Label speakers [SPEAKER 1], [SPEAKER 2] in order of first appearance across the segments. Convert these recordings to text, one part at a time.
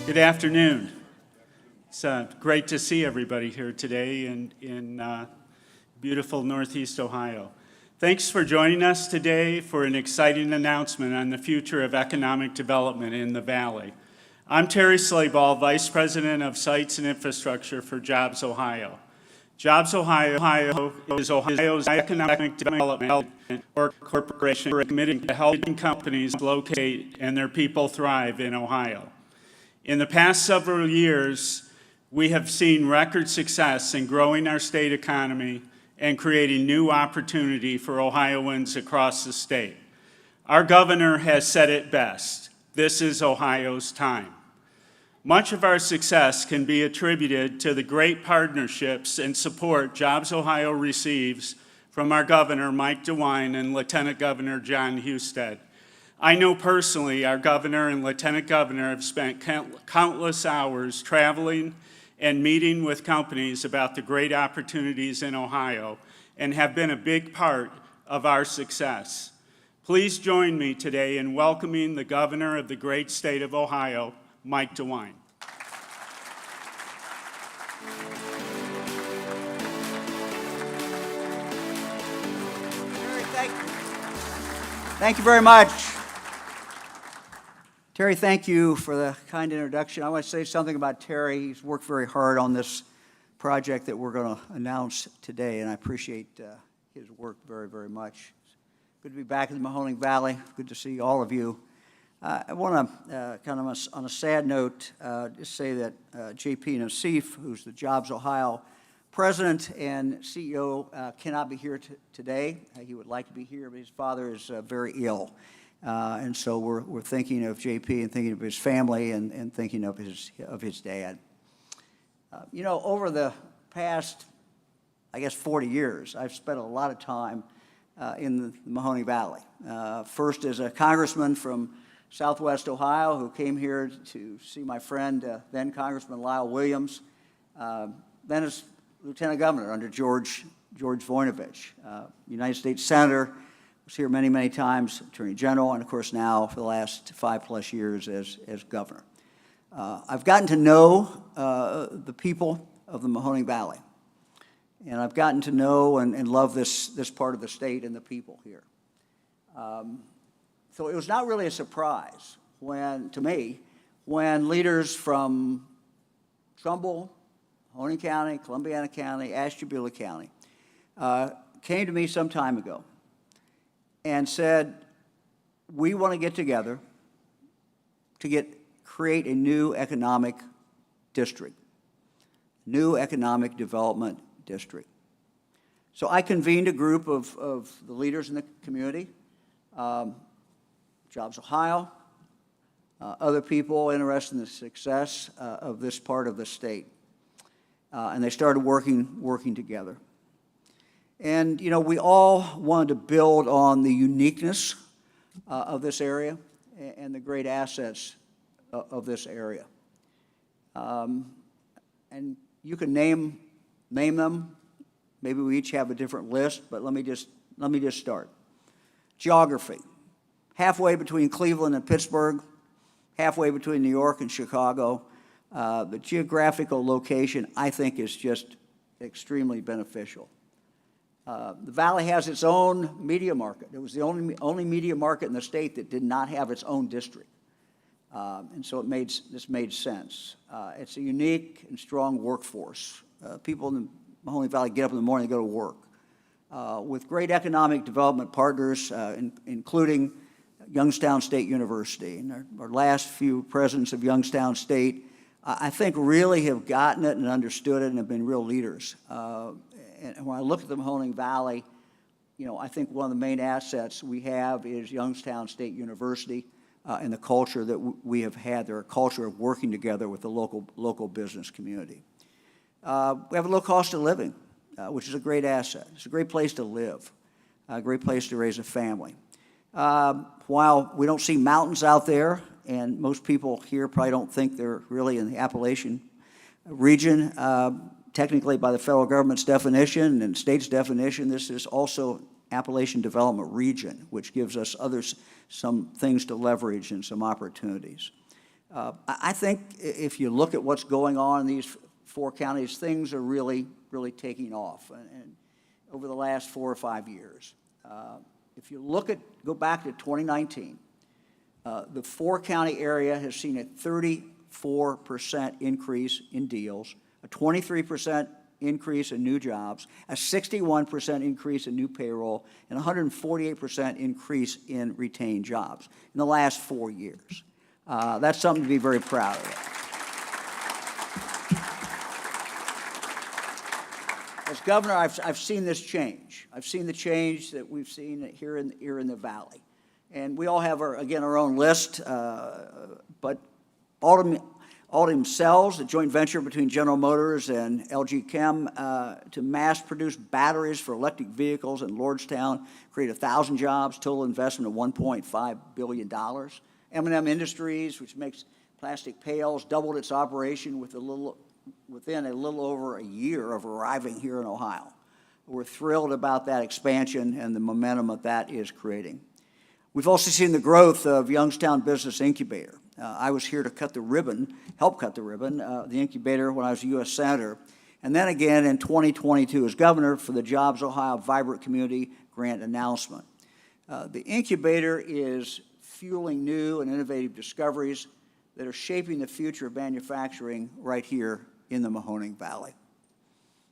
[SPEAKER 1] Good afternoon. It's great to see everybody here today in beautiful Northeast Ohio. Thanks for joining us today for an exciting announcement on the future of economic development in the Valley. I'm Terry Slayball, Vice President of Sites and Infrastructure for JobsOhio. JobsOhio is Ohio's economic development corporation committed to helping companies locate and their people thrive in Ohio. In the past several years, we have seen record success in growing our state economy and creating new opportunity for Ohioans across the state. Our governor has said it best: this is Ohio's time. Much of our success can be attributed to the great partnerships and support JobsOhio receives from our governor, Mike DeWine, and Lieutenant Governor John Husted. I know personally our governor and lieutenant governor have spent countless hours traveling and meeting with companies about the great opportunities in Ohio and have been a big part of our success. Please join me today in welcoming the governor of the great state of Ohio, Mike DeWine.
[SPEAKER 2] Thank you very much. Terry, thank you for the kind introduction. I want to say something about Terry. He's worked very hard on this project that we're going to announce today, and I appreciate his work very, very much. It's good to be back in the Mahoning Valley. Good to see all of you. I want to, kind of on a sad note, just say that J.P. Nassif, who's the JobsOhio president and CEO, cannot be here today. He would like to be here, but his father is very ill. And so we're thinking of JP and thinking of his family and thinking of his dad. Over the past, 40 years, I've spent a lot of time in the Mahoning Valley. First as a congressman from Southwest Ohio who came here to see my friend, then Congressman Lyle Williams, then as Lieutenant Governor under George Voinovich, United States Senator. Was here many, many times, Attorney General, and of course now for the last 5+ years as governor. I've gotten to know the people of the Mahoning Valley, and I've gotten to know and love this part of the state and the people here. So it was not really a surprise to me when leaders from Trumbull, Mahoning County, Columbiana County, Ashtabula County came to me some time ago and said, we want to get together to create a new economic district, new economic development district. So I convened a group of the leaders in the community, JobsOhio, other people interested in the success of this part of the state. And they started working together. And, we all wanted to build on the uniqueness of this area and the great assets of this area. And you can name them. Maybe we each have a different list, but let me just start. Geography. Halfway between Cleveland and Pittsburgh, halfway between New York and Chicago. The geographical location, I think, is just extremely beneficial. The Valley has its own media market. It was the only media market in the state that did not have its own district. And so this made sense. It's a unique and strong workforce. People in the Mahoning Valley get up in the morning and go to work. With great economic development partners, including Youngstown State University. And our last few presidents of Youngstown State, I think, really have gotten it and understood it and have been real leaders. And when I look at the Mahoning Valley, I think one of the main assets we have is Youngstown State University and the culture that we have had there, a culture of working together with the local business community. We have a low cost of living, which is a great asset. It's a great place to live, a great place to raise a family. While we don't see mountains out there, and most people here probably don't think they're really in the Appalachian region, technically by the federal government's definition and state's definition, this is also Appalachian Development Region, which gives us some things to leverage and some opportunities. I think if you look at what's going on in these four counties, things are really, really taking off and over the last 4 or 5 years. If you go back to 2019, the four-county area has seen a 34% increase in deals, a 23% increase in new jobs, a 61% increase in new payroll, and 148% increase in retained jobs in the last 4 years. That's something to be very proud of. As governor, I've seen this change. I've seen the change that we've seen here in the Valley. And we all have, our own list, but Altum Cells, a joint venture between General Motors and LG Chem, to mass produce batteries for electric vehicles in Lordstown, create 1,000 jobs, total investment of $1.5 billion. M&M Industries, which makes plastic pails, doubled its operation within a little over a year of arriving here in Ohio. We're thrilled about that expansion and the momentum that is creating. We've also seen the growth of Youngstown Business Incubator. I was here to help cut the ribbon, the incubator when I was a U.S. Senator, and then again in 2022 as governor for the JobsOhio Vibrant Community Grant announcement. The incubator is fueling new and innovative discoveries that are shaping the future of manufacturing right here in the Mahoning Valley.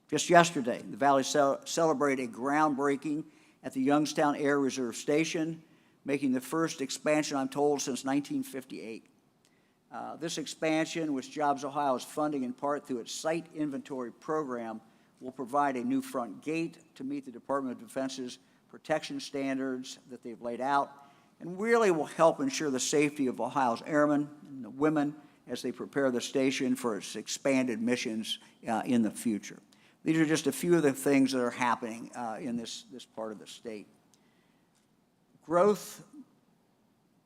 [SPEAKER 2] Just yesterday, the Valley celebrated a groundbreaking at the Youngstown Air Reserve Station, making the first expansion, I'm told, since 1958. This expansion, which JobsOhio is funding in part through its site inventory program, will provide a new front gate to meet the Department of Defense's protection standards that they've laid out, and really will help ensure the safety of Ohio's airmen and the women as they prepare the station for its expanded missions in the future. These are just a few of the things that are happening in this part of the state. Growth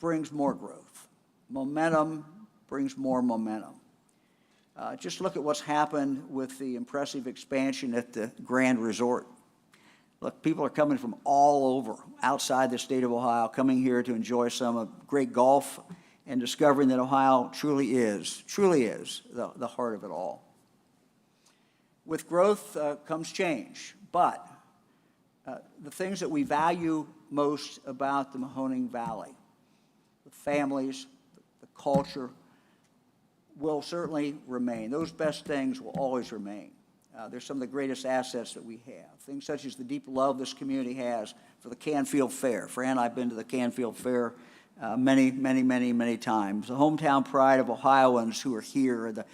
[SPEAKER 2] brings more growth. Momentum brings more momentum. Just look at what's happened with the impressive expansion at the Grand Resort. Look, people are coming from all over, outside the state of Ohio, coming here to enjoy some great golf and discovering that Ohio truly is the heart of it all. With growth comes change, but the things that we value most about the Mahoning Valley, the families, the culture, will certainly remain. Those best things will always remain. They're some of the greatest assets that we have. Things such as the deep love this community has for the Canfield Fair. Fran and I have been to the Canfield Fair many times. The hometown pride of Ohioans who are here, the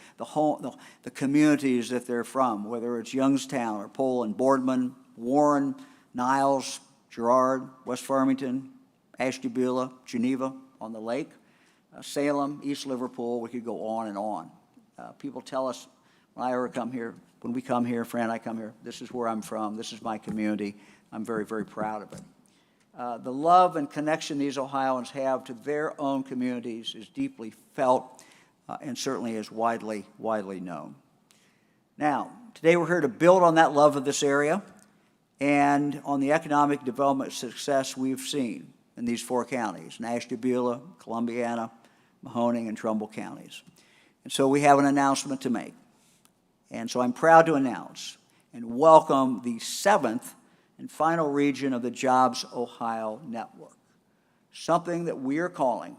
[SPEAKER 2] communities that they're from, whether it's Youngstown or Poland, Boardman, Warren, Niles, Girard, West Farmington, Ashtabula, Geneva on the lake, Salem, East Liverpool. We could go on and on. People tell us when we come here, Fran and I come here, this is where I'm from, this is my community. I'm very, very proud of it. The love and connection these Ohioans have to their own communities is deeply felt and certainly is widely known. Now, today we're here to build on that love of this area and on the economic development success we've seen in these four counties, Ashtabula, Columbiana, Mahoning, and Trumbull counties. And so we have an announcement to make. And so I'm proud to announce and welcome the 7th and final region of the JobsOhio network, something that we are calling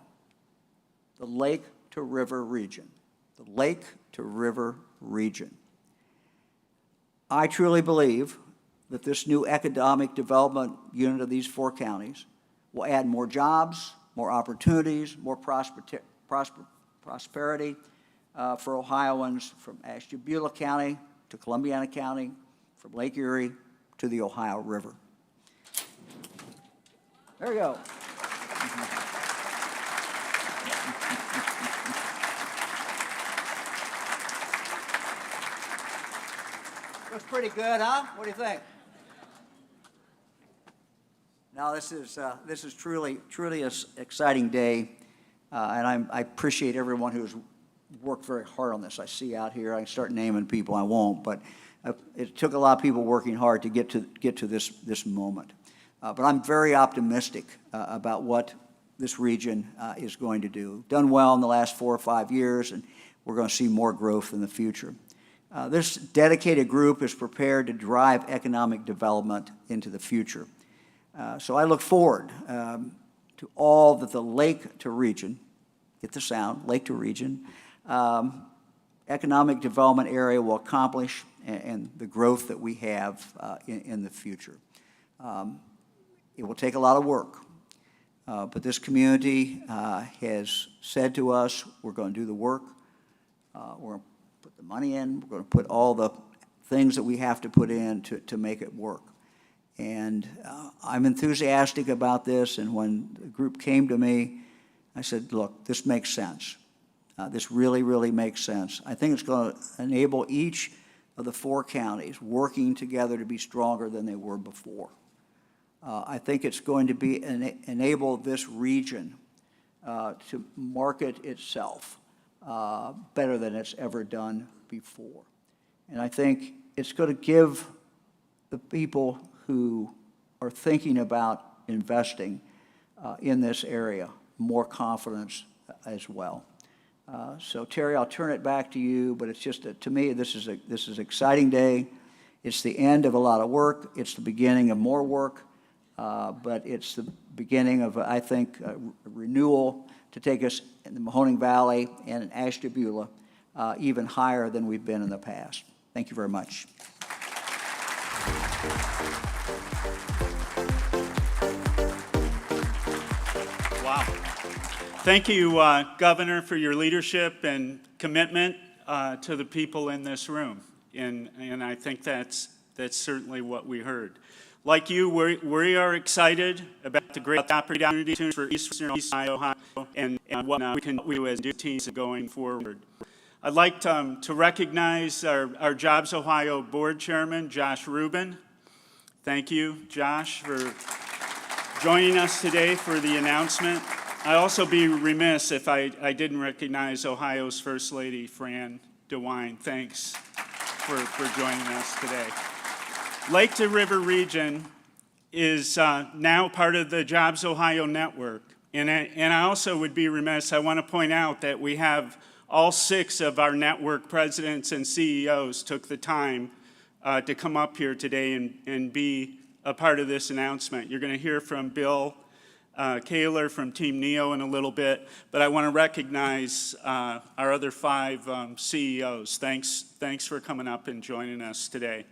[SPEAKER 2] the Lake to River region. The Lake to River region. I truly believe that this new economic development unit of these four counties will add more jobs, more opportunities, more prosperity for Ohioans from Ashtabula County to Columbiana County, from Lake Erie to the Ohio River. There we go. Looks pretty good, huh? What do you think? No, this is truly an exciting day, and I appreciate everyone who's worked very hard on this. I see out here, I can start naming people, I won't, but it took a lot of people working hard to get to this moment. But I'm very optimistic about what this region is going to do. Done well in the last 4 or 5 years, and we're going to see more growth in the future. This dedicated group is prepared to drive economic development into the future. So I look forward to all that the Lake to Region, get the sound, Lake to Region, economic development area will accomplish and the growth that we have in the future. It will take a lot of work, but this community has said to us, we're going to do the work, we're going to put the money in, we're going to put all the things that we have to put in to make it work. And I'm enthusiastic about this, and when the group came to me, I said, look, this makes sense. This really, really makes sense. I think it's going to enable each of the 4 counties working together to be stronger than they were before. I think it's going to be enable this region to market itself better than it's ever done before. And I think it's going to give the people who are thinking about investing in this area more confidence as well. So Terry, I'll turn it back to you, but it's just, to me, this is an exciting day. It's the end of a lot of work. It's the beginning of more work, but it's the beginning of, I think, a renewal to take us in the Mahoning Valley and in Ashtabula even higher than we've been in the past. Thank you very much.
[SPEAKER 1] Wow. Thank you, Governor, for your leadership and commitment to the people in this room. And I think that's certainly what we heard. Like you, we are excited about the great opportunities for Eastern Ohio and what we can do as teams going forward. I'd like to recognize our JobsOhio board chairman, Josh Rubin. Thank you, Josh, for joining us today for the announcement. I'd also be remiss if I didn't recognize Ohio's First Lady, Fran DeWine. Thanks for joining us today. Lake to River Region is now part of the JobsOhio network. And I also would be remiss, I want to point out that we have all 6 of our network presidents and CEOs took the time to come up here today and be a part of this announcement. You're going to hear from Bill Kaler from Team NEO in a little bit, but I want to recognize our other 5 CEOs. Thanks for coming up and joining us today.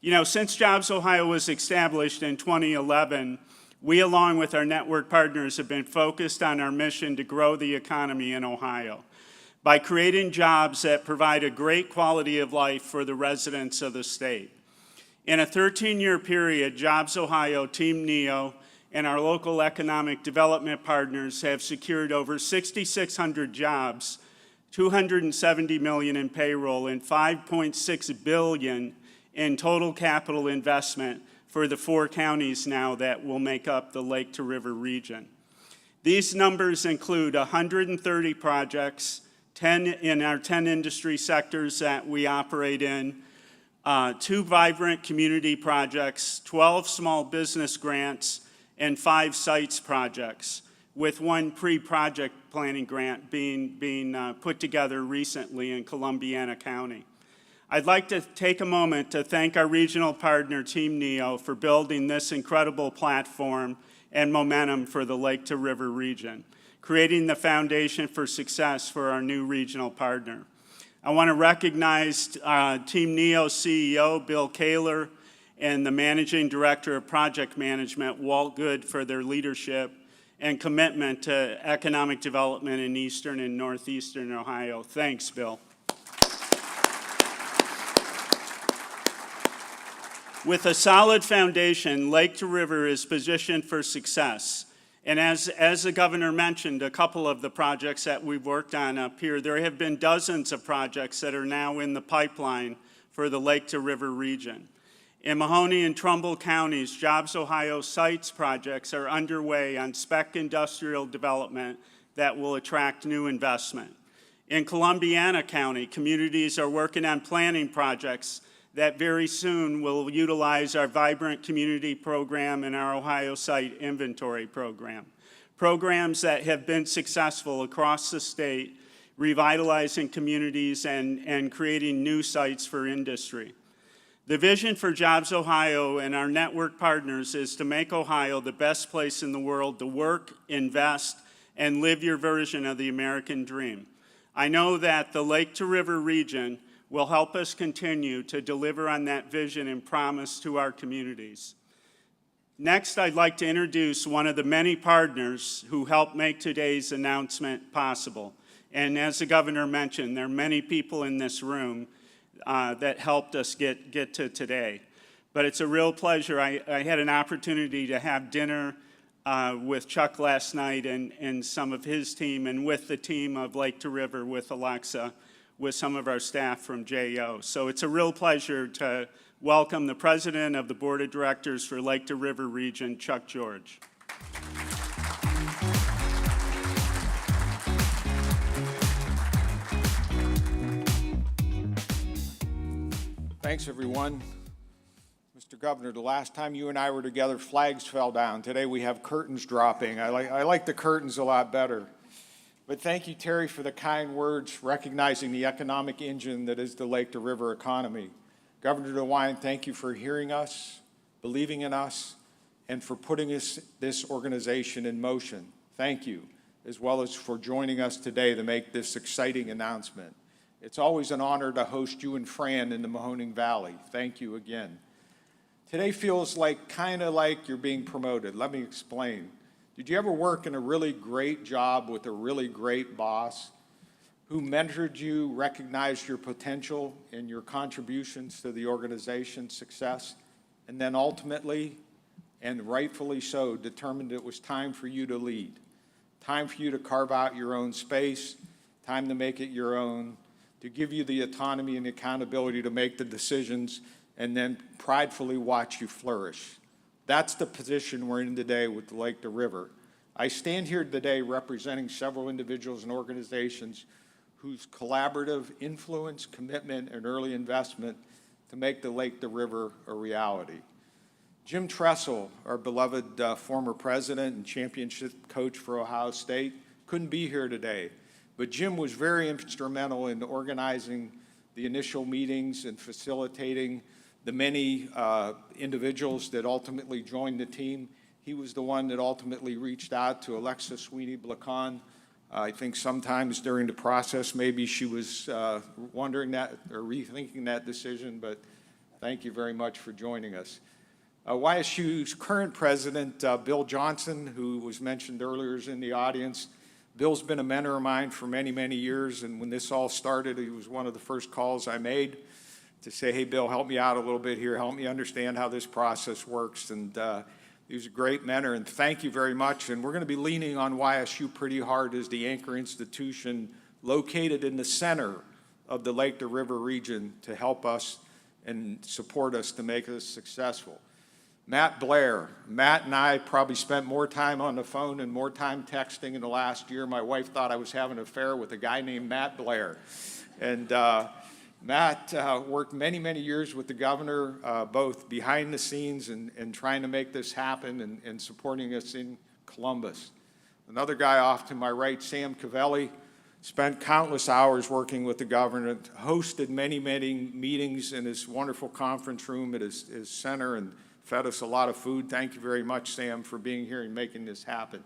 [SPEAKER 1] You know, since JobsOhio was established in 2011, we, along with our network partners, have been focused on our mission to grow the economy in Ohio by creating jobs that provide a great quality of life for the residents of the state. In a 13-year period, JobsOhio, Team NEO, and our local economic development partners have secured over 6,600 jobs, $270 million in payroll, and $5.6 billion in total capital investment for the 4 counties now that will make up the Lake to River region. These numbers include 130 projects, 10 in our 10 industry sectors that we operate in, 2 vibrant community projects, 12 small business grants, and 5 sites projects, with 1 pre-project planning grant being put together recently in Columbiana County. I'd like to take a moment to thank our regional partner, Team NEO, for building this incredible platform and momentum for the Lake to River region, creating the foundation for success for our new regional partner. I want to recognize Team NEO CEO, Bill Kaler, and the Managing Director of Project Management, Walt Good, for their leadership and commitment to economic development in Eastern and Northeastern Ohio. Thanks, Bill. With a solid foundation, Lake to River is positioned for success. And as the governor mentioned, a couple of the projects that we've worked on up here, there have been dozens of projects that are now in the pipeline for the Lake to River region. In Mahoning and Trumbull counties, JobsOhio sites projects are underway on spec industrial development that will attract new investment. In Columbiana County, communities are working on planning projects that very soon will utilize our Vibrant Community Program and our Ohio Site Inventory Program. programs that have been successful across the state, revitalizing communities and creating new sites for industry. The vision for JobsOhio and our network partners is to make Ohio the best place in the world to work, invest, and live your version of the American dream. I know that the Lake to River region will help us continue to deliver on that vision and promise to our communities. Next, I'd like to introduce one of the many partners who helped make today's announcement possible. And as the governor mentioned, there are many people in this room that helped us get to today. But it's a real pleasure. I had an opportunity to have dinner with Chuck last night and some of his team, and with the team of Lake to River with Alexa, with some of our staff from JO. So it's a real pleasure to welcome the president of the board of directors for Lake to River region, Chuck George.
[SPEAKER 3] Thanks, everyone. Mr. Governor, the last time you and I were together, flags fell down. Today we have curtains dropping. I like the curtains a lot better. But thank you, Terry, for the kind words recognizing the economic engine that is the Lake to River economy. Governor DeWine, thank you for hearing us, believing in us, and for putting this organization in motion. Thank you, as well as for joining us today to make this exciting announcement. It's always an honor to host you and Fran in the Mahoning Valley. Thank you again. Today feels kind of like you're being promoted. Let me explain. Did you ever work in a really great job with a really great boss who mentored you, recognized your potential and your contributions to the organization's success, and then ultimately, and rightfully so, determined it was time for you to lead, time for you to carve out your own space, time to make it your own, to give you the autonomy and accountability to make the decisions, and then pridefully watch you flourish. That's the position we're in today with the Lake to River. I stand here today representing several individuals and organizations whose collaborative influence, commitment, and early investment to make the Lake to River a reality. Jim Tressel, our beloved former president and championship coach for Ohio State, couldn't be here today, but Jim was very instrumental in organizing the initial meetings and facilitating the many individuals that ultimately joined the team. He was the one that ultimately reached out to Alexa Sweeney-Blacon. I think sometimes during the process, maybe she was wondering that or rethinking that decision, but thank you very much for joining us. YSU's current president, Bill Johnson, who was mentioned earlier, is in the audience. Bill's been a mentor of mine for many, many years, and when this all started, he was one of the first calls I made to say, hey, Bill, help me out a little bit here, help me understand how this process works, and he was a great mentor, and thank you very much. And we're going to be leaning on YSU pretty hard as the anchor institution located in the center of the Lake to River region to help us and support us to make us successful. Matt Blair. Matt and I probably spent more time on the phone and more time texting in the last year. My wife thought I was having an affair with a guy named Matt Blair. And Matt worked many, many years with the governor, both behind the scenes and trying to make this happen and supporting us in Columbus. Another guy off to my right, Sam Cavelli, spent countless hours working with the governor, hosted many, many meetings in his wonderful conference room at his center, and fed us a lot of food. Thank you very much, Sam, for being here and making this happen.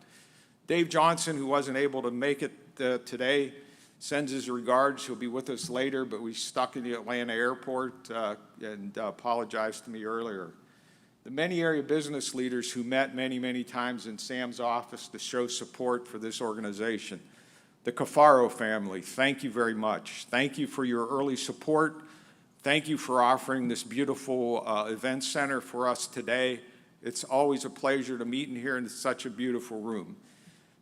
[SPEAKER 3] Dave Johnson, who wasn't able to make it today, sends his regards. He'll be with us later, but we stuck in the Atlanta airport and apologized to me earlier. The many area business leaders who met many, many times in Sam's office to show support for this organization. The Cafaro family, thank you very much. Thank you for your early support. Thank you for offering this beautiful event center for us today. It's always a pleasure to meet in here, and it's such a beautiful room.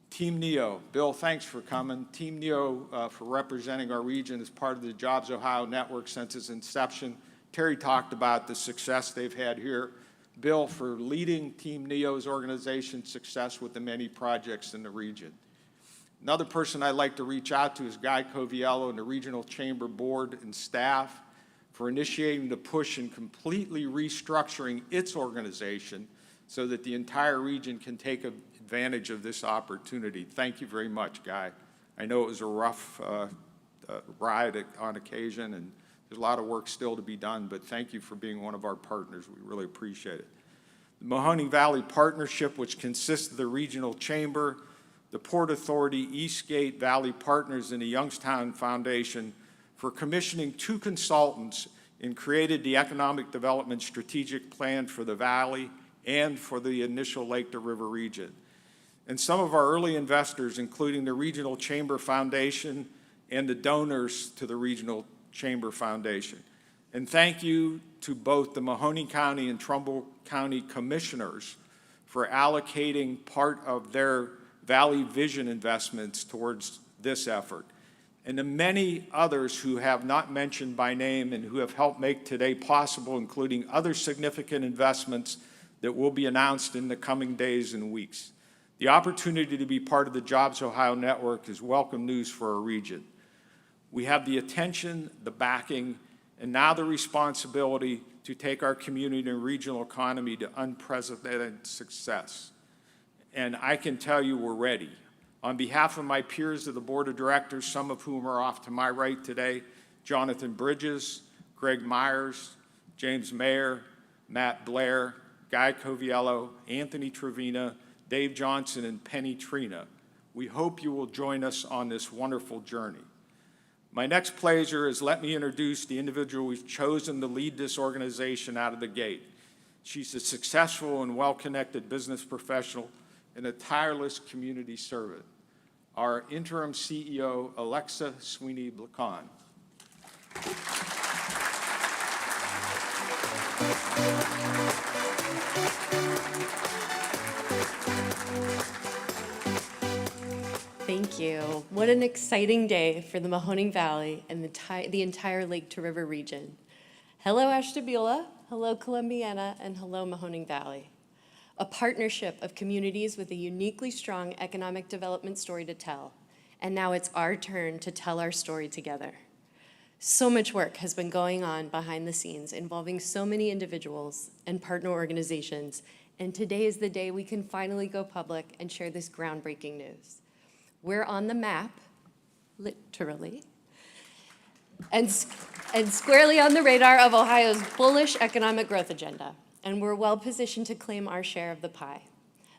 [SPEAKER 3] Team NEO, Bill, thanks for coming. Team NEO for representing our region as part of the JobsOhio network since its inception. Terry talked about the success they've had here. Bill, for leading Team NEO's organization success with the many projects in the region. Another person I'd like to reach out to is Guy Coviello and the Regional Chamber Board and staff for initiating the push and completely restructuring its organization so that the entire region can take advantage of this opportunity. Thank you very much, Guy. I know it was a rough ride on occasion, and there's a lot of work still to be done, but thank you for being one of our partners. We really appreciate it. The Mahoning Valley Partnership, which consists of the Regional Chamber, the Port Authority, Eastgate Valley Partners, and the Youngstown Foundation, for commissioning 2 consultants and created the Economic Development Strategic Plan for the Valley and for the initial Lake to River region. And some of our early investors, including the Regional Chamber Foundation and the donors to the Regional Chamber Foundation. And thank you to both the Mahoning County and Trumbull County Commissioners for allocating part of their Valley Vision investments towards this effort. And the many others who have not mentioned by name and who have helped make today possible, including other significant investments that will be announced in the coming days and weeks. The opportunity to be part of the JobsOhio network is welcome news for our region. We have the attention, the backing, and now the responsibility to take our community and regional economy to unprecedented success. And I can tell you we're ready. On behalf of my peers of the Board of Directors, some of whom are off to my right today, Jonathan Bridges, Greg Myers, James Mayer, Matt Blair, Guy Coviello, Anthony Trevina, Dave Johnson, and Penny Trina, we hope you will join us on this wonderful journey. My next pleasure is let me introduce the individual we've chosen to lead this organization out of the gate. She's a successful and well-connected business professional and a tireless community servant. Our interim CEO, Alexa Sweeney-Blacon.
[SPEAKER 4] Thank you. What an exciting day for the Mahoning Valley and the entire Lake to River region. Hello, Ashtabula. Hello, Columbiana. And hello, Mahoning Valley. A partnership of communities with a uniquely strong economic development story to tell. And now it's our turn to tell our story together. So much work has been going on behind the scenes involving so many individuals and partner organizations. And today is the day we can finally go public and share this groundbreaking news. We're on the map, literally, and squarely on the radar of Ohio's bullish economic growth agenda, and we're well positioned to claim our share of the pie.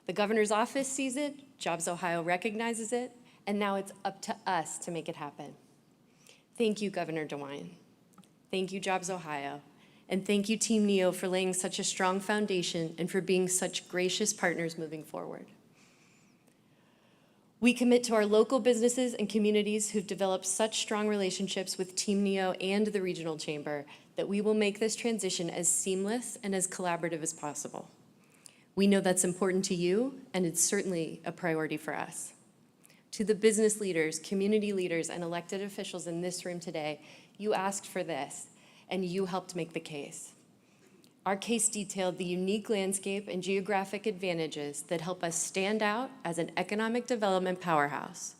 [SPEAKER 4] The governor's office sees it, JobsOhio recognizes it, and now it's up to us to make it happen. Thank you, Governor DeWine. Thank you, JobsOhio, and thank you, Team NEO, for laying such a strong foundation and for being such gracious partners moving forward. We commit to our local businesses and communities who've developed such strong relationships with Team NEO and the Regional Chamber that we will make this transition as seamless and as collaborative as possible. We know that's important to you, and it's certainly a priority for us. To the business leaders, community leaders, and elected officials in this room today, you asked for this, and you helped make the case. Our case detailed the unique landscape and geographic advantages that help us stand out as an economic development powerhouse.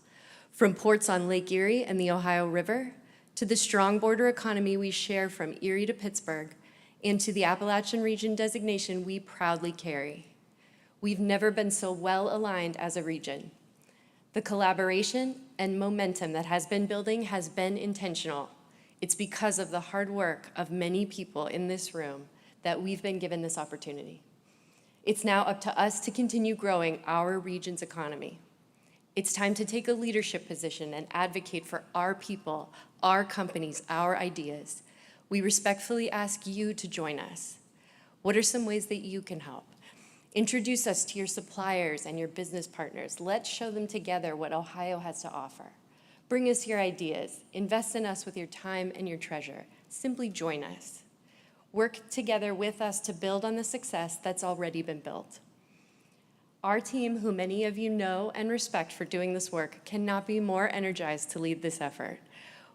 [SPEAKER 4] From ports on Lake Erie and the Ohio River, to the strong border economy we share from Erie to Pittsburgh, and to the Appalachian region designation we proudly carry. We've never been so well aligned as a region. The collaboration and momentum that has been building has been intentional. It's because of the hard work of many people in this room that we've been given this opportunity. It's now up to us to continue growing our region's economy. It's time to take a leadership position and advocate for our people, our companies, our ideas. We respectfully ask you to join us. What are some ways that you can help? Introduce us to your suppliers and your business partners. Let's show them together what Ohio has to offer. Bring us your ideas. Invest in us with your time and your treasure. Simply join us. Work together with us to build on the success that's already been built. Our team, who many of you know and respect for doing this work, cannot be more energized to lead this effort.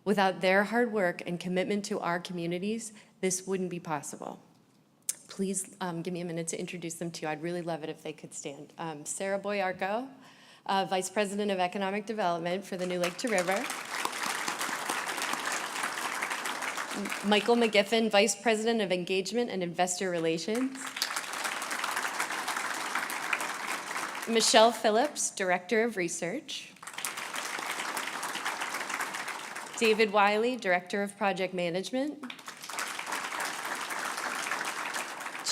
[SPEAKER 4] Without their hard work and commitment to our communities, this wouldn't be possible. Please give me a minute to introduce them to you. I'd really love it if they could stand. Sarah Boyarko, Vice President of Economic Development for the New Lake to River. Michael McGiffin, Vice President of Engagement and Investor Relations. Michelle Phillips, Director of Research. David Wiley, Director of Project Management.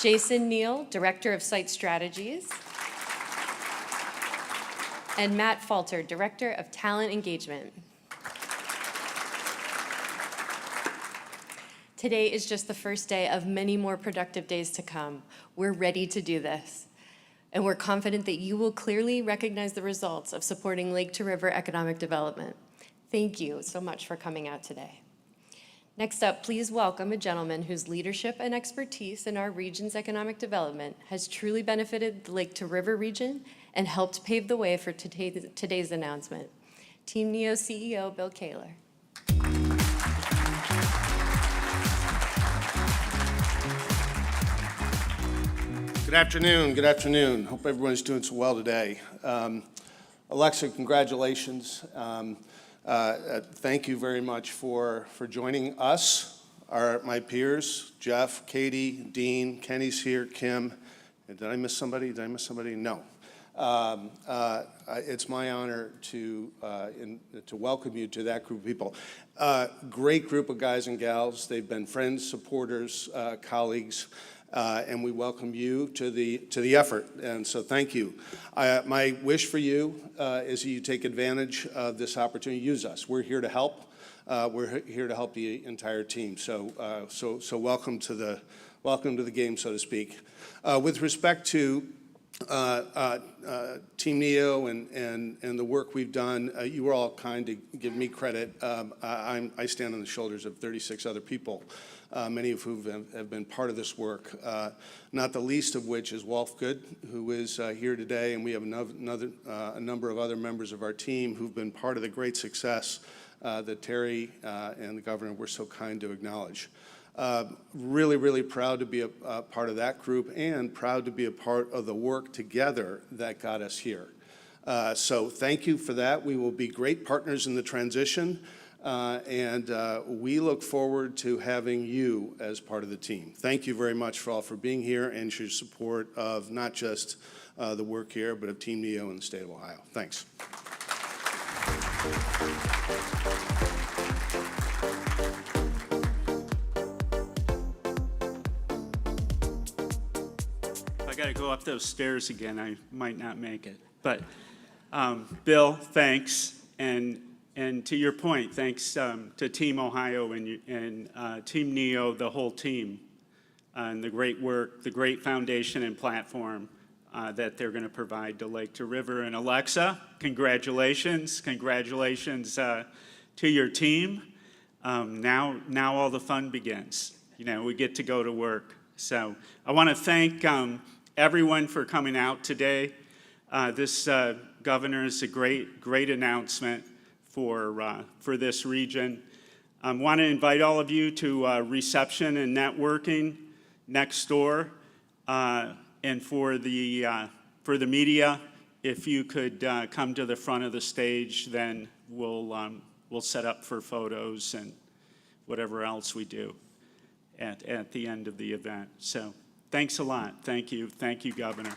[SPEAKER 4] Jason Neal, Director of Site Strategies. And Matt Falter, Director of Talent Engagement. Today is just the first day of many more productive days to come. We're ready to do this. And we're confident that you will clearly recognize the results of supporting Lake to River economic development. Thank you so much for coming out today. Next up, please welcome a gentleman whose leadership and expertise in our region's economic development has truly benefited the Lake to River region and helped pave the way for today's announcement. Team NEO CEO, Bill Kaler.
[SPEAKER 5] Good afternoon. Good afternoon. Hope everyone's doing so well today. Alexa, congratulations. Thank you very much for joining us, my peers, Jeff, Katie, Dean, Kenny's here, Kim. Did I miss somebody? No. It's my honor to welcome you to that group of people. Great group of guys and gals. They've been friends, supporters, colleagues. And we welcome you to the effort, and so thank you. My wish for you is that you take advantage of this opportunity. Use us. We're here to help. We're here to help the entire team. So welcome to the game, so to speak. With respect to Team NEO and the work we've done, you were all kind to give me credit. I stand on the shoulders of 36 other people, many of whom have been part of this work, not the least of which is Wolfgood, who is here today, and we have a number of other members of our team who've been part of the great success that Terry and the governor were so kind to acknowledge. Really, really proud to be a part of that group and proud to be a part of the work together that got us here. So thank you for that. We will be great partners in the transition, and we look forward to having you as part of the team. Thank you very much for being here and your support of not just the work here, but of Team NEO in the state of Ohio. Thanks.
[SPEAKER 1] I got to go up those stairs again. I might not make it. But Bill, thanks. And to your point, thanks to Team Ohio and Team NEO, the whole team, and the great work, the great foundation and platform that they're going to provide to Lake to River. And Alexa, congratulations. Congratulations to your team. Now all the fun begins. You know, we get to go to work. So I want to thank everyone for coming out today. This governor is a great announcement for this region. I want to invite all of you to reception and networking next door, and for the media, if you could come to the front of the stage, then we'll set up for photos and whatever else we do at the end of the event. So thanks a lot. Thank you, Governor.